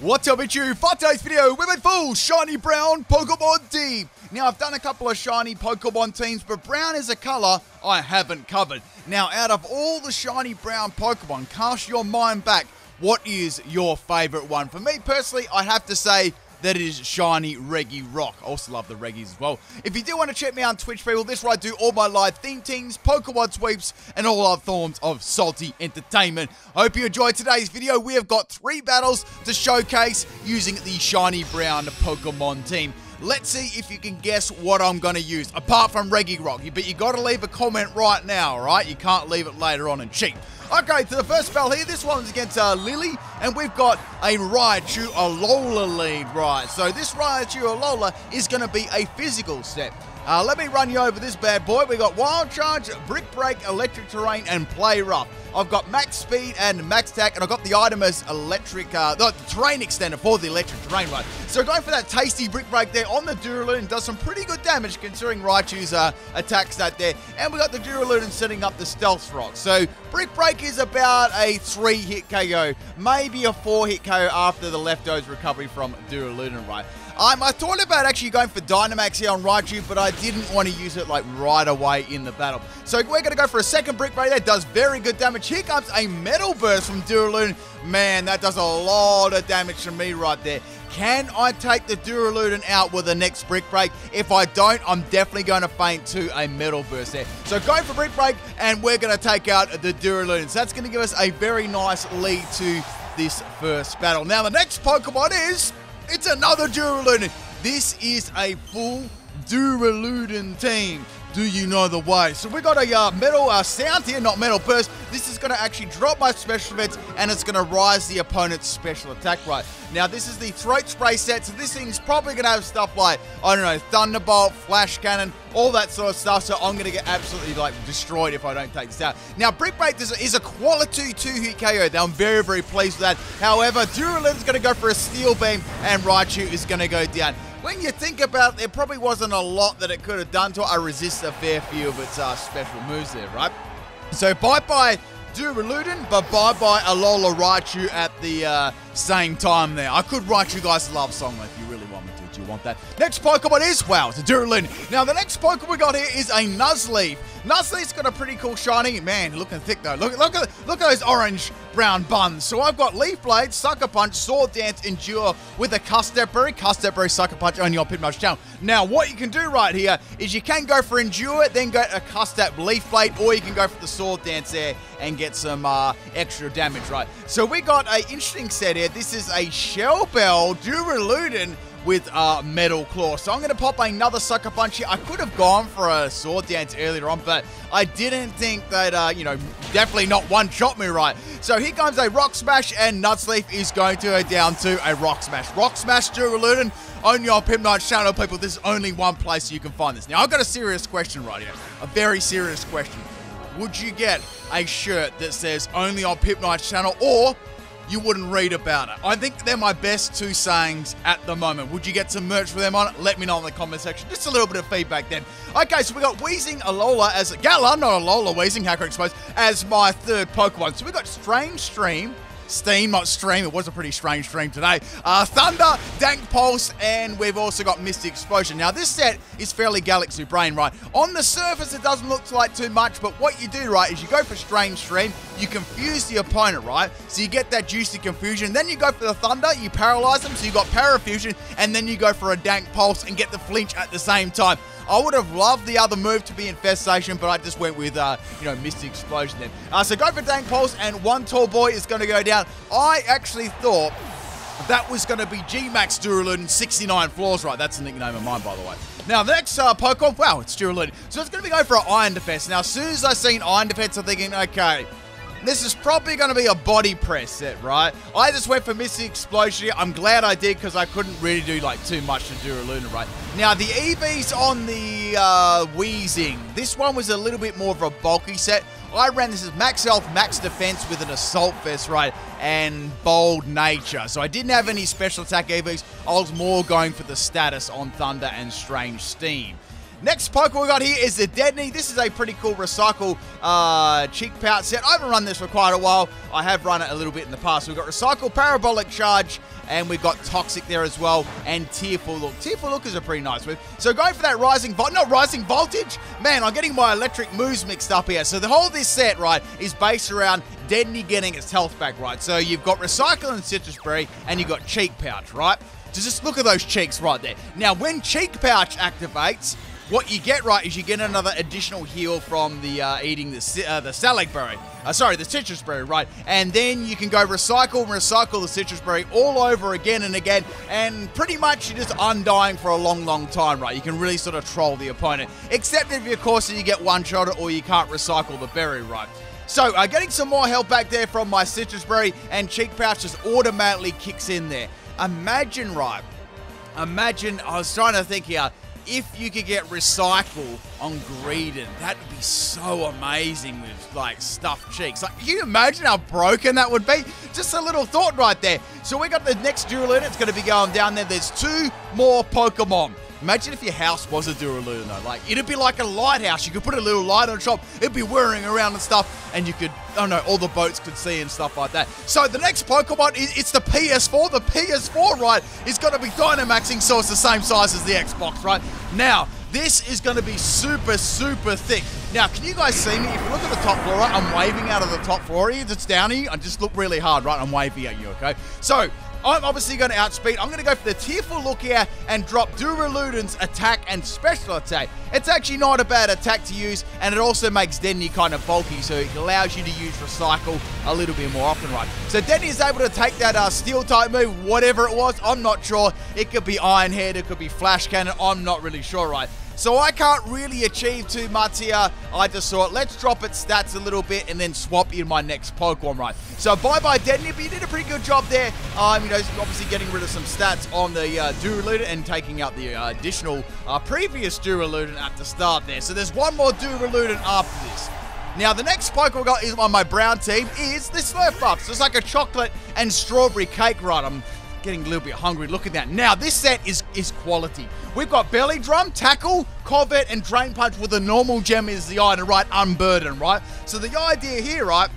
What's up, it's you? For today's video, we're in full Shiny Brown Pokemon team. Now, I've done a couple of Shiny Pokemon teams, but Brown is a color I haven't covered. Now, out of all the Shiny Brown Pokemon, cast your mind back. What is your favorite one? For me, personally, I have to say that it is Shiny Regirock. I also love the Reggies as well. If you do want to check me out on Twitch, people, this is where I do all my live theme teams, Pokemon sweeps, and all other forms of salty entertainment. I hope you enjoyed today's video. We have got 3 battles to showcase using the Shiny Brown Pokemon team. Let's see if you can guess what I'm going to use, apart from Regirock. But you got to leave a comment right now, alright? You can't leave it later on and cheat. Okay, to the first battle here, this one's against Lily, and we've got a Raichu Alola lead, right? So this Raichu Alola is going to be a physical set. Let me run you over this bad boy. We got Wild Charge, Brick Break, Electric Terrain, and Play Rough. I've got Max Speed and Max Attack, and I've got the item as Electric, the Terrain Extender for the Electric Terrain, right? So going for that tasty Brick Break there on the Duraludon, does some pretty good damage considering Raichu's attack stat there. And we got the Duraludon setting up the Stealth Rock. So Brick Break is about a 3-hit KO, maybe a 4-hit KO after the leftovers recovery from Duraludon, right? I thought about actually going for Dynamax here on Raichu, but I didn't want to use it like right away in the battle. So we're going to go for a second Brick Break that does very good damage. Here comes a Metal Burst from Duraludon. Man, that does a lot of damage to me right there. Can I take the Duraludon out with the next Brick Break? If I don't, I'm definitely going to feint to a Metal Burst there. So go for Brick Break, and we're going to take out the Duraludon. So that's going to give us a very nice lead to this first battle. Now, the next Pokemon is... it's another Duraludon. This is a full Duraludon team. Do you know the way? So we got a metal sound here, not Metal Burst. This is going to actually drop my special defense, and it's going to rise the opponent's special attack right. Now, this is the Throat Spray set, so this thing's probably going to have stuff like, I don't know, Thunderbolt, Flash Cannon, all that sort of stuff, so I'm going to get absolutely, like, destroyed if I don't take this out. Now, Brick Break is a quality 2-hit KO. Now, I'm very, very pleased with that. However, Duraludon's going to go for a Steel Beam, and Raichu is going to go down. When you think about it, there probably wasn't a lot that it could have done to it. I resist a fair few of its special moves there, right? So bye-bye Duraludon, but bye-bye Alola Raichu at the same time there. I could write you guys a love song if you really want me to. Do you want that? Next Pokemon is, wow, it's a Duraludon. Now, the next Pokemon we got here is a Nuzleaf. Nuzleaf's got a pretty cool shiny. Man, looking thick, though. Look at those orange-brown buns. So I've got Leaf Blade, Sucker Punch, Sword Dance, Endure with a Custap Berry. Custap Berry, Sucker Punch, only on Pitmouse channel. Now, what you can do right here is you can go for Endure, then go a Custap Leaf Blade, or you can go for the Sword Dance there and get some extra damage, right? So we got an interesting set here. This is a Shell Bell Duraludon with Metal Claw. So I'm going to pop another Sucker Punch here. I could have gone for a Sword Dance earlier on, but I didn't think that, you know, definitely not one-shot me right. So here comes a Rock Smash, and Nuzleaf is going to go down to a Rock Smash. Rock Smash Duraludon, only on Pimp Night channel, people. There's only one place you can find this. Now, I've got a serious question right here. A very serious question. Would you get a shirt that says only on Pip Night channel, or you wouldn't read about it? I think they're my best 2 sayings at the moment. Would you get some merch for them on it? Let me know in the comment section. Just a little bit of feedback then. Okay, so we got Weezing Alola as Galar, not Alola, Weezing, Hacker Exposed, as my 3rd Pokemon. So we got Strange Stream, Steam, not Stream. It was a pretty strange stream today. Thunder, Dank Pulse, and we've also got Mystic Explosion. Now, this set is fairly Galaxy Brain, right? On the surface, it doesn't look like too much, but what you do, right, is you go for Strange Stream, you confuse the opponent, right? So you get that juicy confusion. Then you go for the Thunder, you paralyze them, so you got Parafusion, and then you go for a Dank Pulse and get the flinch at the same time. I would have loved the other move to be Infestation, but I just went with, you know, Mystic Explosion then. So go for Dank Pulse, and one tall boy is going to go down. I actually thought that was going to be G-Max Duraludon 69 Floors, right? That's the nickname of mine, by the way. Now, the next Pokemon, wow, it's Duraludon. So it's going to be going for an Iron Defense. Now, as soon as I seen Iron Defense, I'm thinking, okay, this is probably going to be a body press set, right? I just went for Mystic Explosion. I'm glad I did, because I couldn't really do, like, too much to Duraludon, right? Now, the EVs on the Weezing, this one was a little bit more of a bulky set. I ran this as Max Health, Max Defense with an Assault Vest, right, and Bold Nature. So I didn't have any special attack EVs. I was more going for the status on Thunder and Strange Steam. Next Pokemon we got here is the Deadney. This is a pretty cool Recycle Cheek Pout set. I haven't run this for quite a while. I have run it a little bit in the past. We've got Recycle, Parabolic Charge, and we've got Toxic there as well, and Tearful Look. Tearful Look is a pretty nice move. So going for that Rising Voltage. Man, I'm getting my electric moves mixed up here. So the whole of this set, right, is based around Dedenne getting its health back, right? So you've got Recycle and Citrus Berry, and you've got Cheek Pouch, right? So just look at those cheeks right there. Now, when Cheek Pouch activates, what you get, right, is you get another additional heal from the eating the Salac Berry. The Citrus Berry, right? And then you can go recycle the Citrus Berry all over again and again, and pretty much you're just undying for a long, long time, right? You can really sort of troll the opponent. Except if, of course, you get one-shotted or you can't recycle the berry, right? So, getting some more help back there from my Citrus Berry, and Cheek Pouch just automatically kicks in there. Imagine, right? Imagine, I was trying to think here, if you could get Recycle on Greedent, that would be so amazing with, like, stuffed cheeks. Like, can you imagine how broken that would be? Just a little thought right there. So we got the next Duraludon. It's going to be going down there. There's 2 more Pokemon. Imagine if your house was a Duraludon, though. Like, it'd be like a lighthouse. You could put a little light on top. It'd be whirring around and stuff, and you could, I don't know, all the boats could see and stuff like that. So the next Pokemon, it's the PS4. The PS4, right, is going to be Dynamaxing, so it's the same size as the Xbox, right? Now, this is going to be super, super thick. Now, can you guys see me? If you look at the top floor, right, I'm waving out of the top floor here. It's down here. I just look really hard, right? I'm waving at you, okay? So, I'm obviously going to outspeed. I'm going to go for the Tearful Look here and drop Duraludon's attack and special attack. It's actually not a bad attack to use, and it also makes Dedenne kind of bulky, so it allows you to use Recycle a little bit more often, right? So Dedenne is able to take that Steel-type move, whatever it was. I'm not sure. It could be Iron Head. It could be Flash Cannon. I'm not really sure, right? So I can't really achieve too much here. I just thought, let's drop its stats a little bit and then swap in my next Pokemon, right? So bye-bye Dedenne, but you did a pretty good job there. You know, obviously getting rid of some stats on the Duraludon and taking out the additional previous Duraludon at the start there. So there's one more Duraludon after this. Now, the next Pokemon got is on my brown team is the Slurpuff. So it's like a chocolate and strawberry cake, right? I'm getting a little bit hungry looking at that. Now, this set is quality. We've got Belly Drum, Tackle, Corvette, and Drain Punch with a normal gem is the item, right? Unburden, right? So the idea here, right,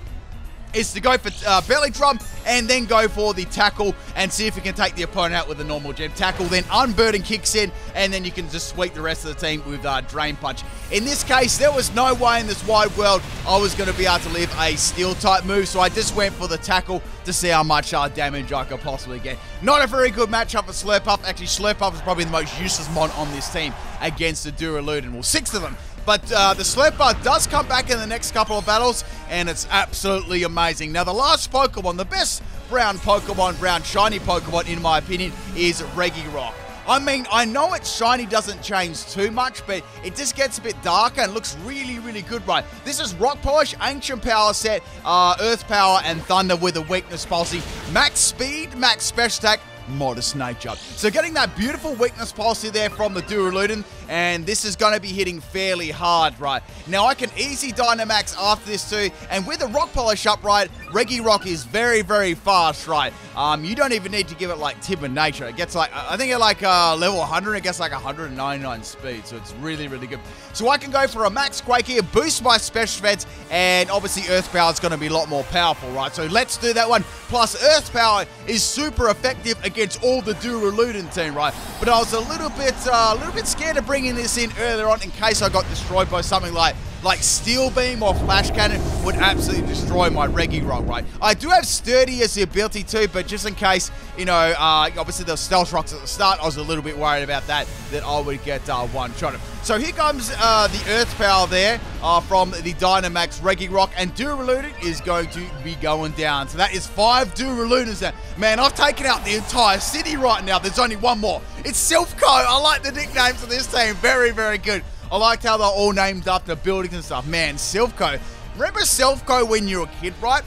is to go for Belly Drum and then go for the Tackle and see if we can take the opponent out with a normal gem. Tackle, then Unburden kicks in, and then you can just sweep the rest of the team with Drain Punch. In this case, there was no way in this wide world I was going to be able to live a Steel-type move, so I just went for the Tackle to see how much damage I could possibly get. Not a very good matchup for Slurpuff. Actually, Slurpuff is probably the most useless mon on this team against the Duraludon. Well, 6 of them. But the Slurpuff does come back in the next couple of battles, and it's absolutely amazing. Now, the last Pokemon, the best brown shiny Pokemon, in my opinion, is Regirock. I mean, I know its shiny doesn't change too much, but it just gets a bit darker and looks really, really good, right? This is Rock Polish, Ancient Power Set, Earth Power, and Thunder with a Weakness Policy. Max Speed, Max Special Attack, Modest Nature. So getting that beautiful weakness policy there from the Duraludon, and this is going to be hitting fairly hard, right? Now, I can easy Dynamax after this too, and with the Rock Polish up, right, Regirock is very, very fast, right? You don't even need to give it, like, Timid Nature. It gets, like, I think at, like, level 100, it gets, like, 199 speed, so it's really, really good. So I can go for a Max Quake here, boost my Special Defense, and obviously Earth Power is going to be a lot more powerful, right? So let's do that one. Plus, Earth Power is super effective against all the Duraludon team, right? But I was a little bit scared of bringing this in earlier on in case I got destroyed by something like Steel Beam or Flash Cannon would absolutely destroy my Regirock, right? I do have Sturdy as the ability too, but just in case, you know, obviously the Stealth Rocks at the start, I was a little bit worried about that I would get one-shotted. So here comes the Earth Power there from the Dynamax Regirock, and Duraludon is going to be going down. So that is 5 Duraludons now. Man, I've taken out the entire city right now. There's only one more. It's Silphco. I like the nicknames of this team. Very, very good. I liked how they're all named after buildings and stuff. Man, Silphco. Remember Silphco when you were a kid, right?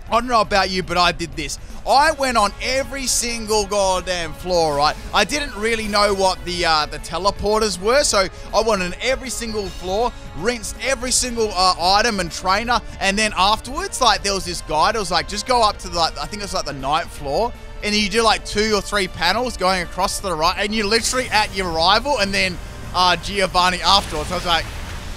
I don't know about you, but I did this. I went on every single goddamn floor, right? I didn't really know what the teleporters were, so I went on every single floor, rinsed every single item and trainer, and then afterwards, like, there was this guide. It was like, just go up to the, I think it was like the 9th floor, and then you do like 2 or 3 panels going across to the right, and you're literally at your rival, and then Giovanni afterwards. I was like,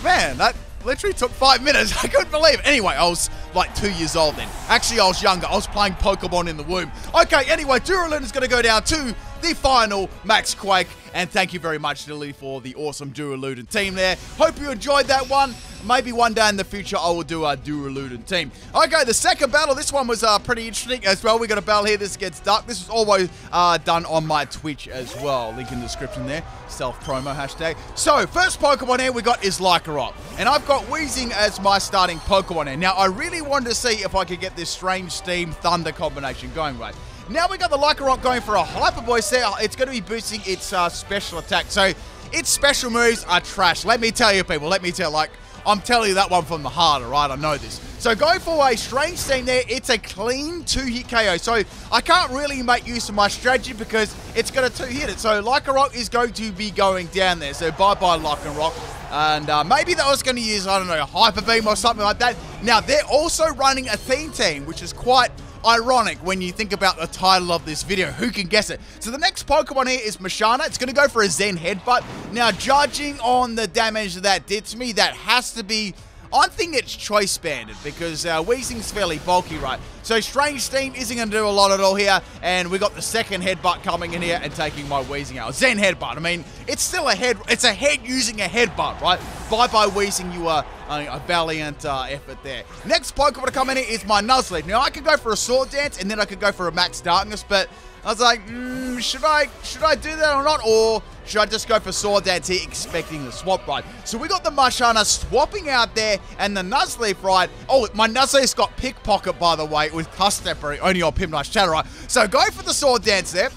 man, literally took 5 minutes. I couldn't believe it. Anyway, I was like 2 years old then. Actually, I was younger. I was playing Pokemon in the womb. Okay, anyway, Duraludon is going to go down to the final Max Quake. And thank you very much, Lily, for the awesome Duraludon team there. Hope you enjoyed that one. Maybe one day in the future, I will do a Duraludon team. Okay, the second battle. This one was pretty interesting as well. We got a battle here. This gets dark. This was always done on my Twitch as well. Link in the description there. Self-promo hashtag. So, first Pokemon here we got is Lycanroc. And I've got Weezing as my starting Pokemon here. Now, I really wanted to see if I could get this Strange Steam Thunder combination going right. Now we got the Lycanroc going for a Hyper Voice there. It's going to be boosting its special attack. So, its special moves are trash. Let me tell you, people. Let me tell you, like, I'm telling you that one from the heart, alright? I know this. So going for a Strange Steam there, it's a clean 2-hit KO. So I can't really make use of my strategy because it's going to 2-hit it. So Lycanroc is going to be going down there. So bye-bye Lycanroc. And maybe that was going to use, I don't know, Hyper Beam or something like that. Now, they're also running a theme team, which is quite ironic when you think about the title of this video. Who can guess it? So the next Pokemon here is Musharna. It's going to go for a Zen Headbutt. Now, judging on the damage that did to me, that has to be... I think it's Choice Banded because Weezing's fairly bulky, right? So Strange Steam isn't going to do a lot at all here. And we got the second Headbutt coming in here and taking my Weezing out. Zen Headbutt. I mean, it's still a head. It's a head using a Headbutt, right? Bye-bye Weezing, you are a valiant effort there. Next Pokemon to come in here is my Nuzleaf. Now, I could go for a Sword Dance and then I could go for a Max Darkness, but I was like, should I do that or not? Or should I just go for Sword Dance here, expecting the swap right? So we got the Musharna swapping out there, and the Nuzleaf right. Oh, my Nuzleaf's got Pickpocket, by the way, with Cuss Stepper, only on Pimnice Shadow, right? So go for the Sword Dance there,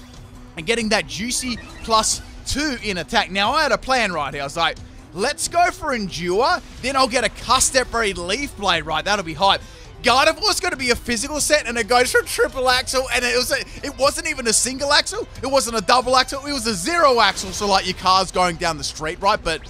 and getting that juicy +2 in attack. Now, I had a plan right here. I was like, let's go for Endure, then I'll get a Cuss Stepper Leaf Blade, right? That'll be hype. Gardevoir is going to be a physical set, and it goes for a triple axle, and it wasn't even a single axle, it wasn't a double axle, it was a 0 axle, so like your car's going down the street, right? But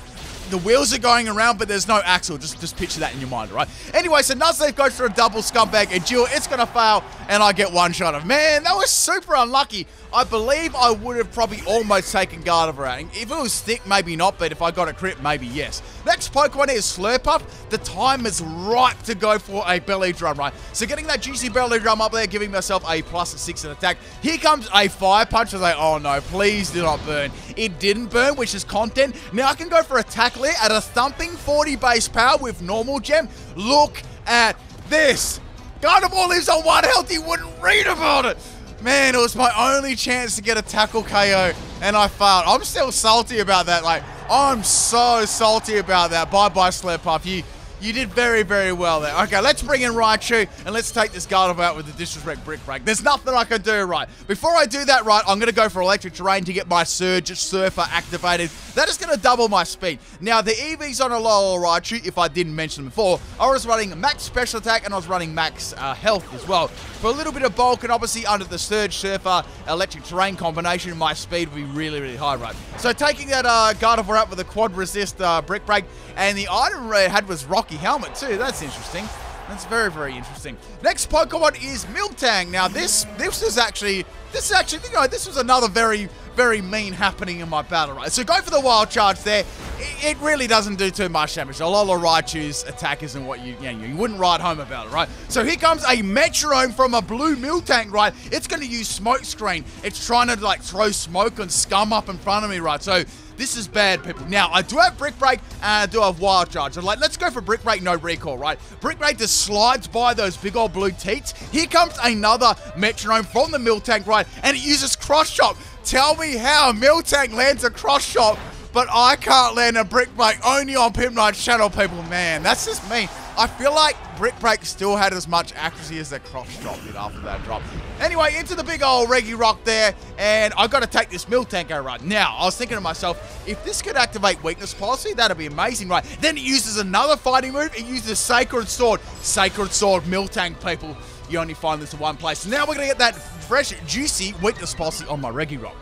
the wheels are going around, but there's no axle. Just picture that in your mind, right? Anyway, so Nuzleaf goes for a double Scumbag Endure. It's going to fail, and I get one shot of. Man, that was super unlucky. I believe I would have probably almost taken Gardevoir out. If it was thick, maybe not, but if I got a crit, maybe yes. Next Pokemon is Slurpuff. The time is ripe to go for a Belly Drum, right? So getting that juicy Belly Drum up there, giving myself a +6 in attack. Here comes a Fire Punch. I was like, oh no, please do not burn. It didn't burn, which is content. Now I can go for a Tackle at a thumping 40 base power with normal gem. Look at this. Gardevoir lives on 1 health. He wouldn't read about it. Man, it was my only chance to get a Tackle KO, and I failed. I'm still salty about that. Like, I'm so salty about that. Bye-bye, Slurpuff. You did very, very well there. Okay, let's bring in Raichu, and let's take this Gardevoir out with the Disrespect Brick Break. There's nothing I can do right. Before I do that right, I'm going to go for Electric Terrain to get my Surge Surfer activated. That is going to double my speed. Now, the EVs on a lower Raichu, if I didn't mention them before, I was running max special attack, and I was running max health as well. For a little bit of bulk, and obviously under the Surge Surfer Electric Terrain combination, my speed will be really, really high, right? So taking that Gardevoir out with a Quad Resist Brick Break, and the item it had was Rocky Helmet too. That's interesting. That's very, very interesting. Next Pokemon is Miltank. Now this was actually, you know, this was another very, very mean happening in my battle, right? So go for the Wild Charge there. It really doesn't do too much damage. A lot of Raichu's attack isn't what you wouldn't write home about it, right? So here comes a Metronome from a blue Miltank, right? It's going to use Smoke Screen. It's trying to like throw smoke and scum up in front of me, right? So this is bad, people. Now, I do have Brick Break, and I do have Wild Charge. So, like, let's go for Brick Break, no recall, right? Brick Break just slides by those big old blue teats. Here comes another Metronome from the Miltank, right? And it uses Cross Chop. Tell me how Miltank lands a Cross Chop, but I can't land a Brick Break only on Pimnight Shadow, people. Man, that's just me. I feel like Brick Break still had as much accuracy as the Cross Chop did after that drop. Anyway, into the big old Regirock there, and I got to take this Miltank out right now. I was thinking to myself, if this could activate Weakness Policy, that'd be amazing, right? Then it uses another fighting move. It uses Sacred Sword. Sacred Sword Miltank, people. You only find this in one place. So now we're going to get that fresh, juicy Weakness Policy on my Regirock.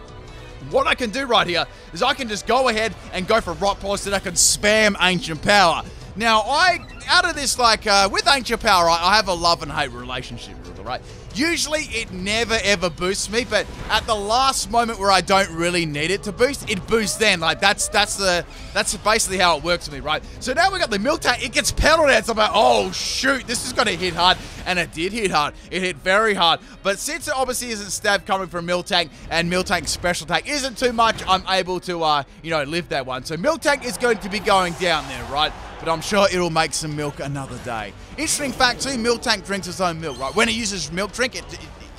What I can do right here is I can just go ahead and go for Rock Policy, and I can spam Ancient Power. Now, out of this, like, with Ancient Power, I have a love and hate relationship with it, right? Usually it never ever boosts me, but at the last moment where I don't really need it to boost, it boosts then. Like that's basically how it works for me, right? So now we got the Miltank. It gets pedaled out. So I'm like, oh shoot, this is gonna hit hard, and it did hit hard. It hit very hard. But since it obviously isn't stab coming from Miltank, and Miltank's special attack isn't too much, I'm able to live that one. So Miltank is going to be going down there, right? But I'm sure it'll make some milk another day. Interesting fact too, Miltank drinks its own milk, right? When it uses milk drink,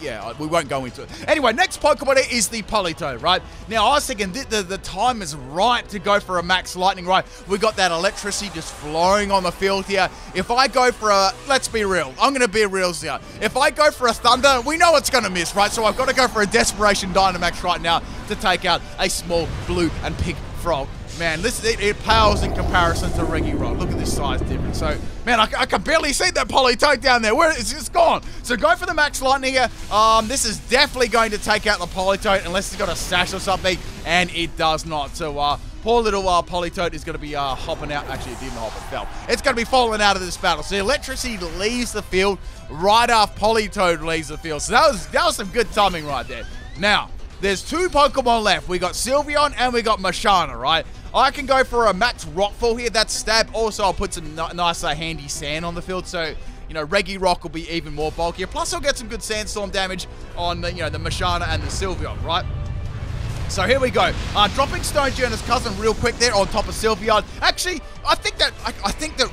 yeah, we won't go into it. Anyway, next Pokemon is the Politoed, right? Now, I was thinking the time is right to go for a Max Lightning, right? We got that electricity just flowing on the field here. If I go for a, let's be real, I'm going to be real here. If I go for a Thunder, we know it's going to miss, right? So I've got to go for a Desperation Dynamax right now to take out a small blue and pink frog. Man, it pales in comparison to Regirock. Look at this size difference. So, man, I can barely see that Politoed down there. Where it's just gone. So go for the Max Lightning here. This is definitely going to take out the Politoed unless it's got a sash or something, and it does not. So poor little Politoed is going to be hopping out. Actually, it didn't hop, it fell. It's going to be falling out of this battle. So electricity leaves the field right after Politoed leaves the field. So that was some good timing right there. Now, there's two Pokemon left. We got Sylveon and we got Musharna, right? I can go for a Max Rockfall here. That's stab. Also, I'll put some nice handy sand on the field. So, Regirock will be even more bulkier. Plus, I'll get some good sandstorm damage on the Musharna and the Sylveon, right? So here we go. Dropping Stonejourner's cousin real quick there on top of Sylveon. Actually, I think that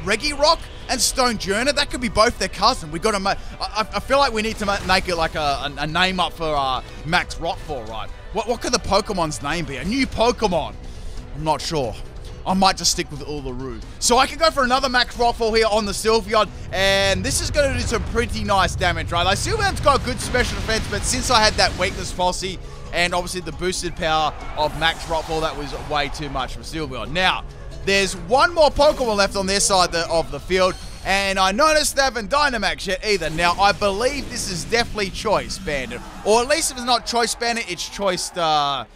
Regirock and Stonejourner, that could be both their cousin. We got to make. I feel like we need to make it like a name up for Max Rockfall, right? What could the Pokemon's name be? A new Pokemon. I'm not sure. I might just stick with Uluru. So I can go for another Max Rockfall here on the Sylveon, and this is going to do some pretty nice damage, right? Like, Sylveon's got good special defense, but since I had that weakness policy, and obviously the boosted power of Max Rockfall, that was way too much for Sylveon. Now, there's one more Pokemon left on this side of the field, and I noticed they haven't Dynamax yet either. Now, I believe this is definitely Choice Banded. Or at least if it's not Choice Banded, it's Choice, I'd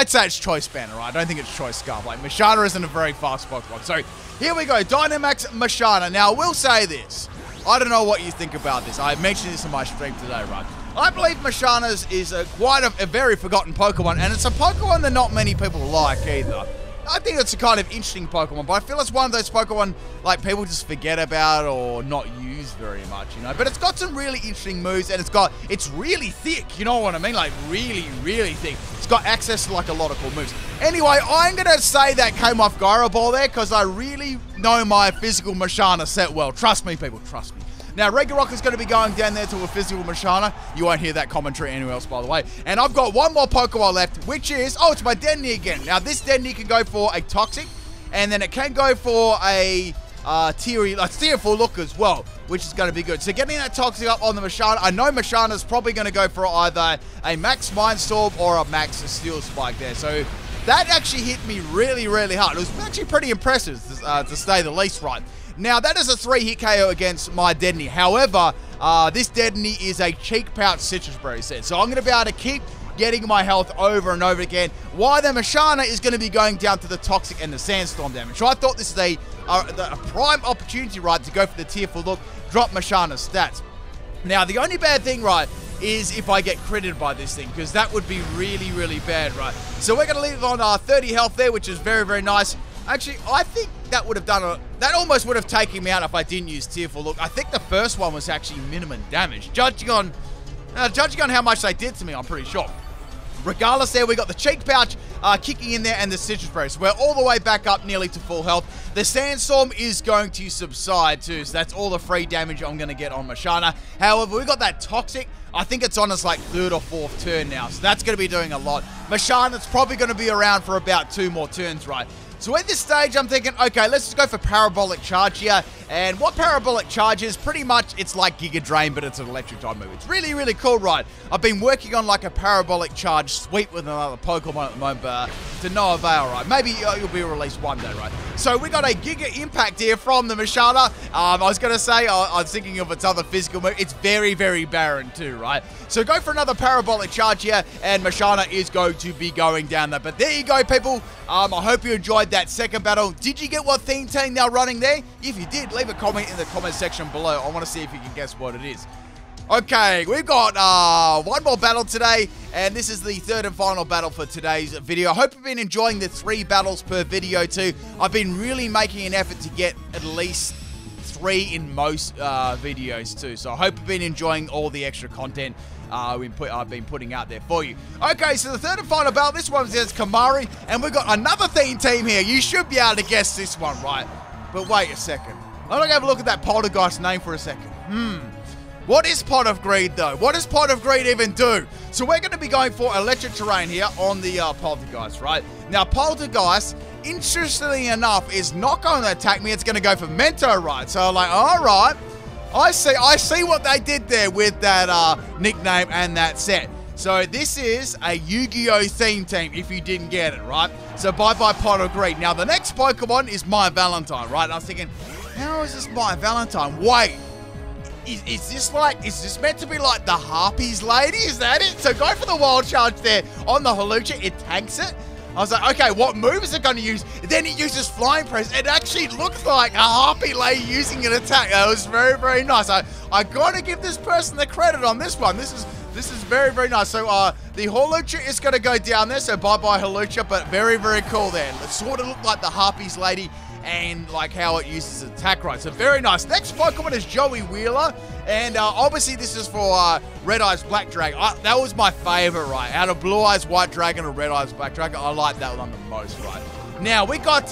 say it's Choice Banded, right? I don't think it's Choice Scarf. Like, Musharna isn't a very fast Pokemon. So, here we go. Dynamax Musharna. Now, I will say this. I don't know what you think about this. I mentioned this in my stream today, right? I believe Musharna is quite a very forgotten Pokemon, and it's a Pokemon that not many people like either. I think it's a kind of interesting Pokemon, but I feel it's one of those Pokemon like people just forget about or not use very much, But it's got some really interesting moves, and it's really thick, you know what I mean? Like really, really thick. It's got access to like a lot of cool moves. Anyway, I'm gonna say that came off Gyro Ball there because I really know my physical Musharna set well. Trust me, people, trust me. Now, Regirock is going to be going down there to a physical Musharna. You won't hear that commentary anywhere else, by the way. And I've got one more Pokemon left, which is, it's my Dedenne again. Now, this Dedenne can go for a Toxic, and then it can go for a Tearful Look as well, which is going to be good. So getting that Toxic up on the Musharna, I know Musharna's probably going to go for either a Max Mindstorm or a Max Steel Spike there. So that actually hit me really, really hard. It was actually pretty impressive, to say the least, right? Now, that is a 3-hit KO against my Dedenne. However, this Dedenne is a Cheek Pouch Citrus Berry set. So I'm going to be able to keep getting my health over and over again, while the Musharna is going to be going down to the Toxic and the Sandstorm damage. So I thought this is a prime opportunity, right, to go for the Tearful Look, drop Musharna's stats. Now, the only bad thing, right, is if I get critted by this thing, because that would be really, really bad, right? So we're going to leave it on 30 health there, which is very, very nice. Actually, I think that would have that almost would have taken me out if I didn't use Tearful Look. I think the first one was actually minimum damage. Judging on how much they did to me, I'm pretty sure. Regardless, there we got the Cheek Pouch kicking in there and the Citrus Berry. So we're all the way back up nearly to full health. The Sandstorm is going to subside too, so that's all the free damage I'm going to get on Musharna. However, we got that Toxic. I think it's on its like 3rd or 4th turn now, so that's going to be doing a lot. Musharna's probably going to be around for about 2 more turns, right? So at this stage, I'm thinking, okay, let's just go for Parabolic Charge here. And what Parabolic Charge is, pretty much, it's like Giga Drain, but it's an electric type move. It's really, really cool, right? I've been working on like a Parabolic Charge sweep with another Pokemon at the moment, but to no avail, right? Maybe you'll be released one day, right? So we got a Giga Impact here from the Musharna. I was going to say, I was thinking of its other physical move. It's very, very barren too, right? So go for another Parabolic Charge here, and Musharna is going to be going down there. But there you go, people. I hope you enjoyed that second battle. Did you get what theme now running there? If you did, leave a comment in the comment section below. I want to see if you can guess what it is. Okay, we've got one more battle today, and this is the third and final battle for today's video. I hope you've been enjoying the 3 battles per video too. I've been really making an effort to get at least 3 in most videos too, so I hope you've been enjoying all the extra content I've been putting out there for you. Okay, so the third and final battle, this one says Kimahri, and we've got another theme team here. You should be able to guess this one, right? But wait a second. I'm gonna have a look at that Poltergeist name for a second. What is Pot of Greed, though? What does Pot of Greed even do? So we're going to be going for electric terrain here on the Poltergeist, right? Now, Poltergeist, interestingly enough, is not going to attack me. It's going to go for Mento, right? So I'm like, all right. I see what they did there with that nickname and that set. So this is a Yu-Gi-Oh! Theme team, if you didn't get it, right? So bye-bye Pot of Greed. Now, the next Pokemon is My Valentine, right? And I was thinking, how is this My Valentine? Wait. Is this meant to be like the Harpies lady? Is that it? So go for the wild charge there on the Hawlucha. It tanks it. I was like, okay, what move is it going to use? Then it uses Flying Press. It actually looks like a Harpy lady using an attack. That was very, very nice. I got to give this person the credit on this one. This is very, very nice. So the Hawlucha is going to go down there. So bye-bye Hawlucha, but very, very cool there. It sort of looked like the Harpies lady and like how it uses attack right. So very nice. Next Pokemon is Joey Wheeler. And obviously this is for Red Eyes Black Dragon. That was my favorite, right? Out of Blue Eyes White Dragon and Red Eyes Black Dragon, I like that one the most, right? Now we got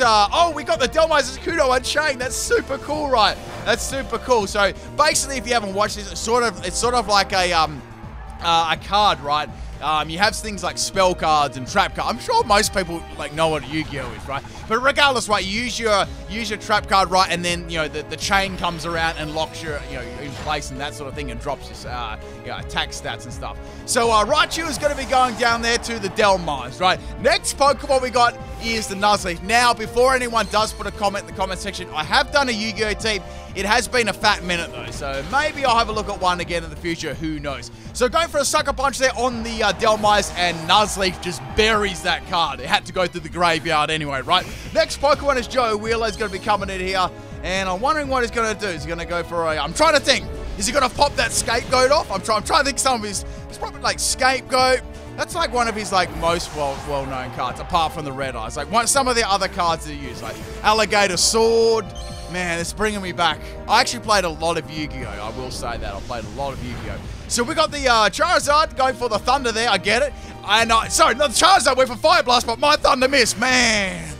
we got the Dhelmise Kudo Unchained. That's super cool, right? That's super cool. So basically, if you haven't watched this, it's sort of like a card, right? You have things like spell cards and trap cards. I'm sure most people like know what a Yu-Gi-Oh is, right? But regardless, right, you use your trap card, right, and then the chain comes around and locks your in place and that sort of thing and drops his attack stats and stuff. So Raichu is going to be going down there to the Dhelmise, right? Next Pokemon we got is the Nuzleaf. Now, before anyone does put a comment in the comment section, I have done a Yu-Gi-Oh team. It has been a fat minute though, so maybe I'll have a look at one again in the future, who knows. So going for a Sucker Punch there on the Dhelmise, and Nuzleaf just buries that card. It had to go through the graveyard anyway, right? Next Pokemon is Joey Wheeler. He's going to be coming in here, and I'm wondering what he's going to do. Is he going to go for a... I'm trying to think. Is he going to pop that Scapegoat off? I'm trying to think some of his... It's probably like Scapegoat. That's like one of his like most well-known cards, apart from the Red Eyes. Like some of the other cards that he used, like Alligator Sword. Man, it's bringing me back. I actually played a lot of Yu-Gi-Oh! I will say that. I played a lot of Yu-Gi-Oh! So we got the Charizard going for the Thunder there. I get it. And sorry, not the Charizard went for Fire Blast, but my Thunder missed. Man,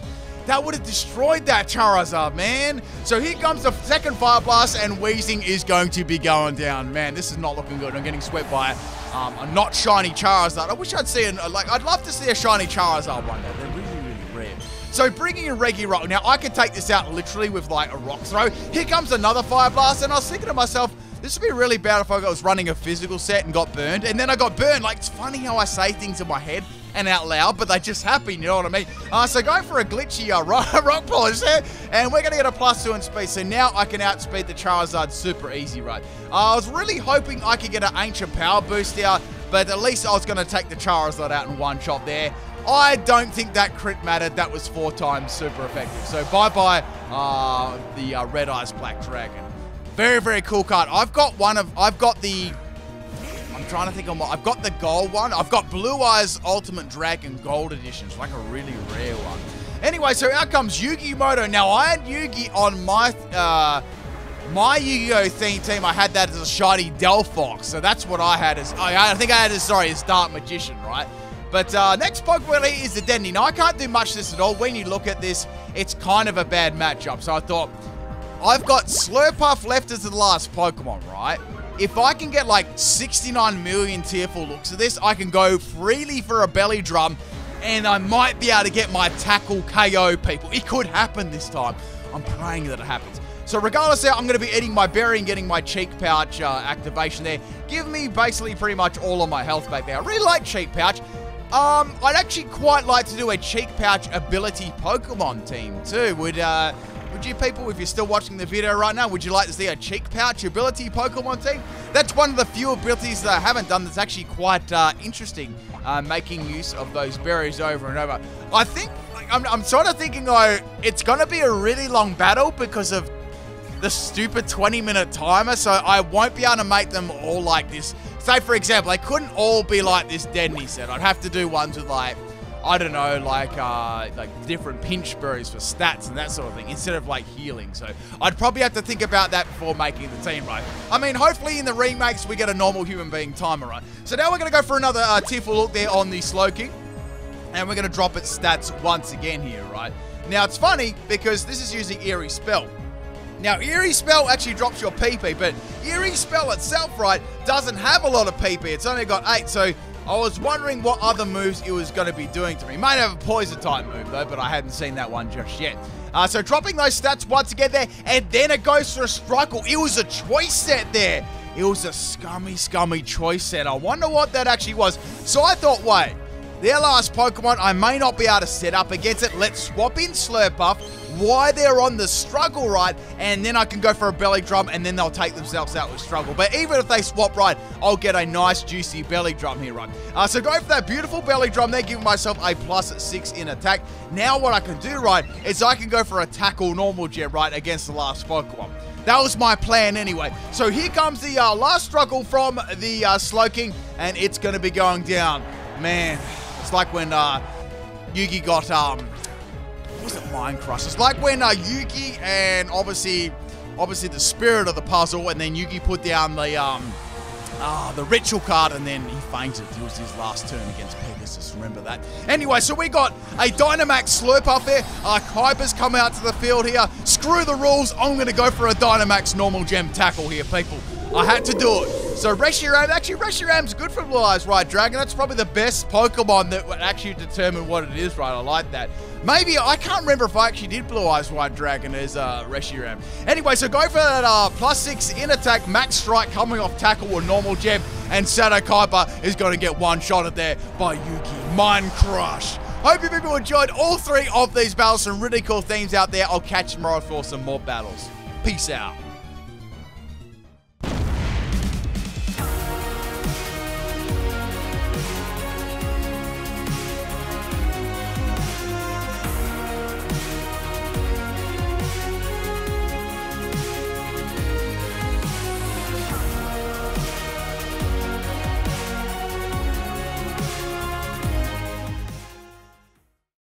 that would have destroyed that Charizard, man. So here comes the second Fire Blast, and Weezing is going to be going down. Man, this is not looking good. I'm getting swept by a not shiny Charizard. I wish I'd see I'd love to see a shiny Charizard one day. They're really, really rare. So bringing in Regirock. Now, I could take this out literally with like a Rock Throw. Here comes another Fire Blast, and I was thinking to myself, this would be really bad if I was running a physical set and got burned. And then I got burned. Like, it's funny how I say things in my head and out loud, but they just happen, you know what I mean? So going for a glitchy Rock Polish there, and we're going to get a +2 in speed. So now I can outspeed the Charizard super easy, right? I was really hoping I could get an Ancient Power boost here, but at least I was going to take the Charizard out in one shot there. I don't think that crit mattered. That was 4 times super effective. So bye-bye the Red Eyes Black Dragon. Very, very cool card. I've got the gold one. I've got Blue Eyes Ultimate Dragon Gold Edition. It's like a really rare one. Anyway, so out comes Yu-Gi-Moto. Now, I had Yugi on my Yu-Gi-Oh! Theme team. I had that as a shiny Delphox. So that's what I had as, I think I had as Dark Magician, right? But next Pokemon is the Dendy. Now, I can't do much of this at all. When you look at this, it's kind of a bad matchup. So I thought, I've got Slurpuff left as the last Pokemon, right? If I can get like 69 million tier 4 looks of this, I can go freely for a Belly Drum, and I might be able to get my Tackle KO people. It could happen this time. I'm praying that it happens. So regardless of that, I'm going to be eating my berry and getting my Cheek Pouch activation there. Give me basically pretty much all of my health back there. I really like Cheek Pouch. I'd actually quite like to do a Cheek Pouch ability Pokemon team too. Would you people, if you're still watching the video right now, would you like to see a Cheek Pouch ability Pokemon team? That's one of the few abilities that I haven't done that's actually quite interesting, making use of those berries over and over. I think, I'm sort of thinking, it's going to be a really long battle because of the stupid 20-minute timer, so I won't be able to make them all like this. Say, for example, they couldn't all be like this Deadney set. I'd have to do ones with, like, I don't know, like different pinch berries for stats and that sort of thing, instead of, like, healing. So I'd probably have to think about that before making the team, right? I mean, hopefully in the remakes, we get a normal human being timer, right? So now we're going to go for another Tifa look there on the Slowking. And we're going to drop its stats once again here, right? Now, it's funny because this is using Eerie Spell. Now, Eerie Spell actually drops your PP, but Eerie Spell itself, right, doesn't have a lot of PP. It's only got 8, so I was wondering what other moves it was going to be doing to me. Might have a Poison type move, though, but I hadn't seen that one just yet. So dropping those stats once again there, and then it goes for a struggle. It was a choice set there. It was a scummy choice set. I wonder what that actually was. So I thought, wait. Their last Pokemon, I may not be able to set up against it. Let's swap in Slurpuff while they're on the struggle, right? And then I can go for a Belly Drum, and then they'll take themselves out with struggle. But even if they swap right, I'll get a nice, juicy Belly Drum here, right? So go for that beautiful Belly Drum there, giving myself a +6 in attack. Now what I can do, right, is I can go for a Tackle Normal Gem, right, against the last Pokemon. That was my plan anyway. So here comes the last struggle from the Slowking, and it's going to be going down. Man, it's like when Yugi got, was it Mind Crush? It's like when Yugi and obviously the spirit of the puzzle, and then Yugi put down the ritual card, and then he fainted. It was his last turn against Pegasus, remember that? Anyway, so we got a Dynamax Slurpuff there. Kuiper's come out to the field here. Screw the rules, I'm going to go for a Dynamax Normal Gem Tackle here, people. I had to do it. So Reshiram, actually Reshiram's good for Blue Eyes White Dragon. That's probably the best Pokemon that would actually determine what it is, right? I like that. Maybe, I can't remember if I actually did Blue Eyes White Dragon as Reshiram. Anyway, so go for that +6 in attack, Max Strike coming off Tackle or Normal Gem, and Shadow Kuiper is going to get one-shotted there by Yugi. Mind Crush. Hope you people enjoyed all 3 of these battles. Some really cool themes out there. I'll catch you tomorrow for some more battles. Peace out.